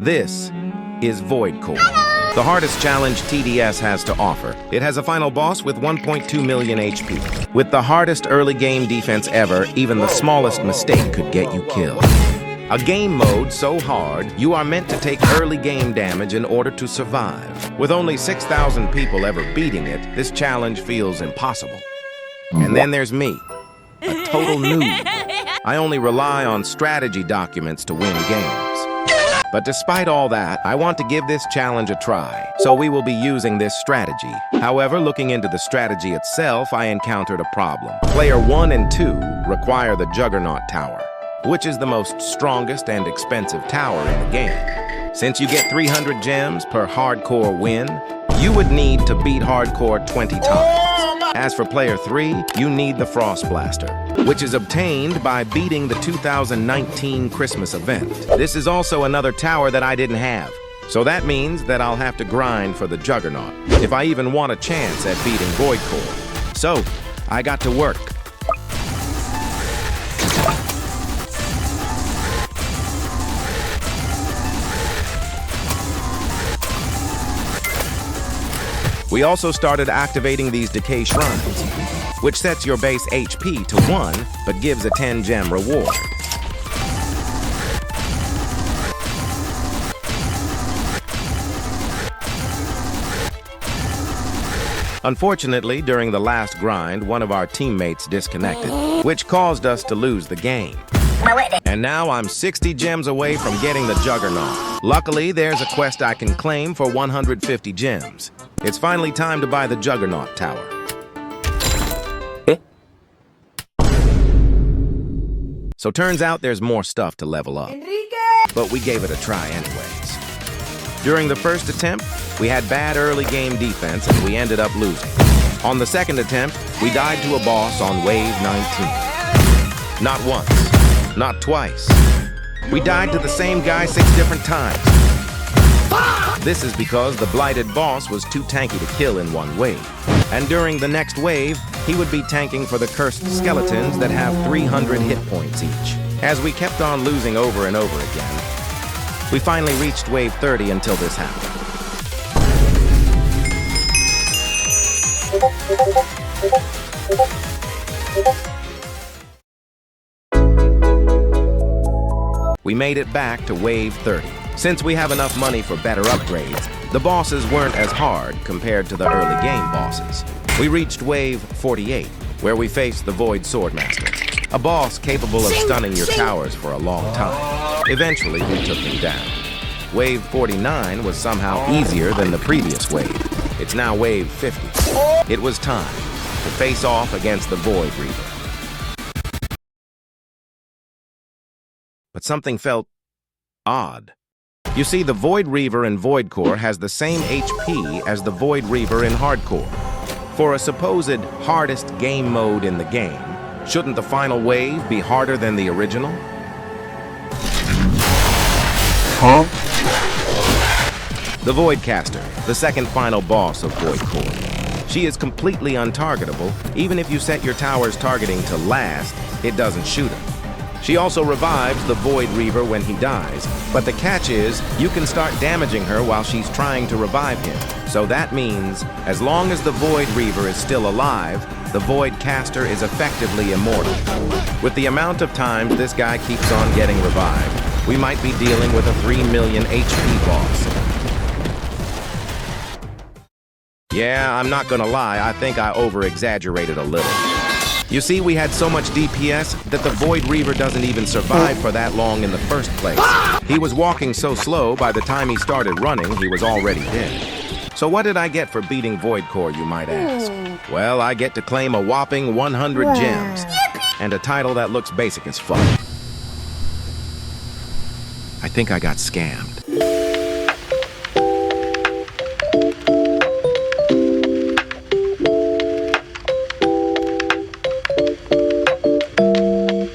This is VOIDCORE, the hardest challenge TDS has to offer. It has a final boss with 1.2 million HP. With the hardest early game defense ever, even the smallest mistake could get you killed. A game mode so hard, you are meant to take early game damage in order to survive. With only 6,000 people ever beating it, this challenge feels impossible. And then there's me, a total noob. I only rely on strategy documents to win games. But despite all that, I want to give this challenge a try, so we will be using this strategy. However, looking into the strategy itself, I encountered a problem. Player 1 and 2 require the Juggernaut Tower, which is the most strongest and expensive tower in the game. Since you get 300 gems per hardcore win, you would need to beat hardcore 20 times. As for player 3, you need the Frost Blaster, which is obtained by beating the 2019 Christmas event. This is also another tower that I didn't have, so that means that I'll have to grind for the Juggernaut, if I even want a chance at beating VOIDCORE. So, I got to work. We also started activating these decay shrines, which sets your base HP to 1, but gives a 10 gem reward. Unfortunately, during the last grind, one of our teammates disconnected, which caused us to lose the game. And now I'm 60 gems away from getting the Juggernaut. Luckily, there's a quest I can claim for 150 gems. It's finally time to buy the Juggernaut Tower. So turns out there's more stuff to level up. But we gave it a try anyways. During the first attempt, we had bad early game defense and we ended up losing. On the second attempt, we died to a boss on wave 19. Not once, not twice. We died to the same guy 6 different times. This is because the blighted boss was too tanky to kill in one wave. And during the next wave, he would be tanking for the cursed skeletons that have 300 hit points each. As we kept on losing over and over again, we finally reached wave 30 until this happened. We made it back to wave 30. Since we have enough money for better upgrades, the bosses weren't as hard compared to the early game bosses. We reached wave 48, where we faced the Void Swordmaster, a boss capable of stunning your towers for a long time. Eventually, we took him down. Wave 49 was somehow easier than the previous wave. It's now wave 50. It was time to face off against the Void Reaver. But something felt odd. You see, the Void Reaver in VOIDCORE has the same HP as the Void Reaver in Hardcore. For a supposed hardest game mode in the game, shouldn't the final wave be harder than the original? Huh? The Voidcaster, the second final boss of VOIDCORE. She is completely untargetable. Even if you set your tower's targeting to last, it doesn't shoot him. She also revives the Void Reaver when he dies, but the catch is, you can start damaging her while she's trying to revive him. So that means, as long as the Void Reaver is still alive, the Voidcaster is effectively immortal. With the amount of times this guy keeps on getting revived, we might be dealing with a 3 million HP boss. Yeah, I'm not gonna lie, I think I over-exaggerated a little. You see, we had so much DPS that the Void Reaver doesn't even survive for that long in the first place. He was walking so slow, by the time he started running, he was already dead. So what did I get for beating VOIDCORE, you might ask? Well, I get to claim a whopping 100 gems, and a title that looks basic as fuck. I think I got scammed.